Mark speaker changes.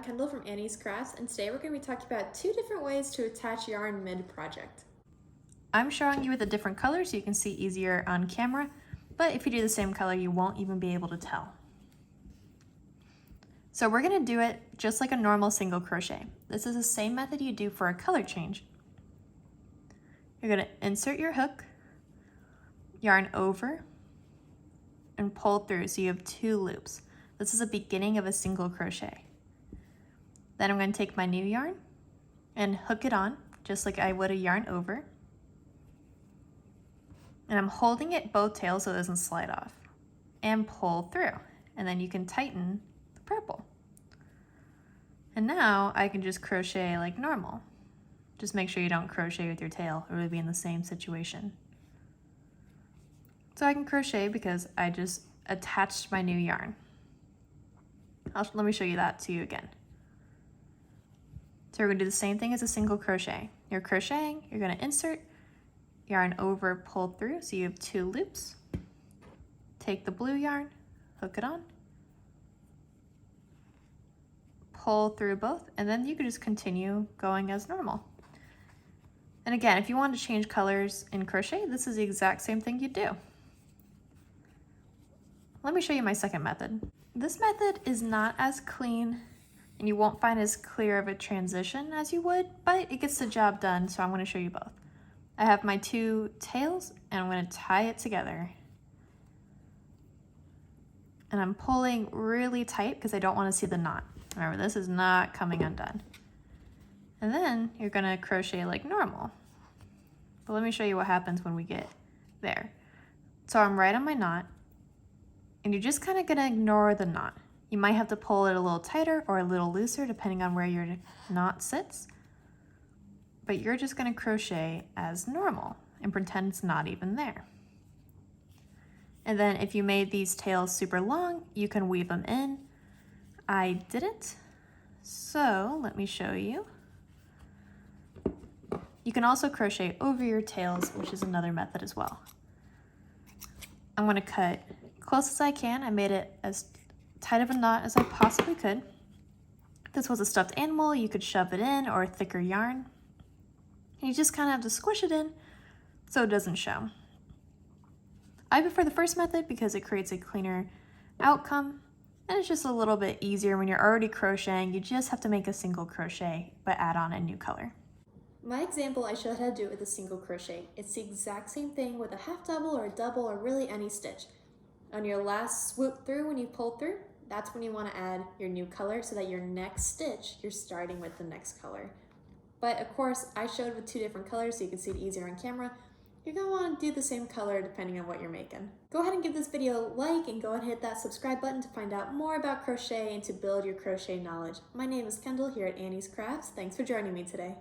Speaker 1: Kendall from Annie's Crafts, and today we're going to be talking about 2 different ways to attach yarn mid-project. I'm showing you with a different color so you can see easier on camera, but if you do the same color you won't even be able to tell. So we're going to do it just like a normal single crochet. This is the same method you do for a color change. You're going to insert your hook, yarn over, and pull through so you have 2 loops. This is the beginning of a single crochet. Then I'm going to take my new yarn and hook it on just like I would a yarn over. And I'm holding it both tails so it doesn't slide off. And pull through. And then you can tighten the purple. And now I can just crochet like normal. Just make sure you don't crochet with your tail or you'll be in the same situation. So I can crochet because I just attached my new yarn. Let me show you that to you again. So we're going to do the same thing as a single crochet. You're crocheting, you're going to insert, yarn over, pull through, so you have 2 loops. Take the blue yarn, hook it on, pull through both, and then you can just continue going as normal. And again, if you want to change colors in crochet, this is the exact same thing you do. Let me show you my second method. This method is not as clean and you won't find as clear of a transition as you would, but it gets the job done, so I'm going to show you both. I have my 2 tails and I'm going to tie it together. And I'm pulling really tight because I don't want to see the knot. Remember, this is not coming undone. And then you're going to crochet like normal. But let me show you what happens when we get there. So I'm right on my knot. And you're just kind of going to ignore the knot. You might have to pull it a little tighter or a little looser depending on where your knot sits. But you're just going to crochet as normal and pretend it's not even there. And then if you made these tails super long, you can weave them in. I didn't, so let me show you. You can also crochet over your tails, which is another method as well. I'm going to cut close as I can. I made it as tight of a knot as I possibly could. If this was a stuffed animal, you could shove it in, or a thicker yarn. And you just kind of have to squish it in so it doesn't show. I prefer the first method because it creates a cleaner outcome, and it's just a little bit easier when you're already crocheting. You just have to make a single crochet but add on a new color. My example, I showed how to do it with a single crochet. It's the exact same thing with a half double or a double or really any stitch. On your last swoop through, when you pull through, that's when you want to add your new color so that your next stitch, you're starting with the next color. But of course, I showed with 2 different colors so you can see it easier on camera. You're going to want to do the same color depending on what you're making. Go ahead and give this video a like and go ahead and hit that subscribe button to find out more about crochet and to build your crochet knowledge. My name is Kendall here at Annie's Crafts. Thanks for joining me today.